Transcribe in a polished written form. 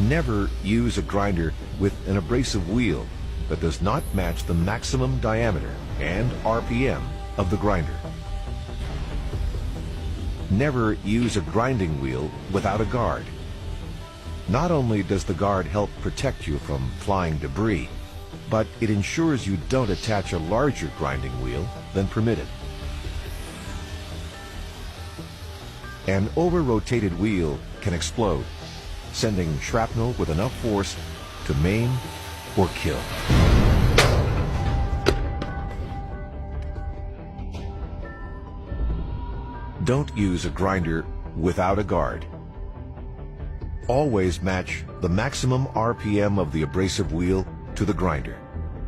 Never use a grinder with an abrasive wheel that does not match the maximum diameter and RPM of the grinder. Never use a grinding wheel without a guard. Not only does the guard help protect you from flying debris, but it ensures you don't attach a larger grinding wheel than permitted. An over-rotated wheel can explode, sending shrapnel with enough force to maim or kill. Don't use a grinder without a guard. Always match the maximum RPM of the abrasive wheel to the grinder.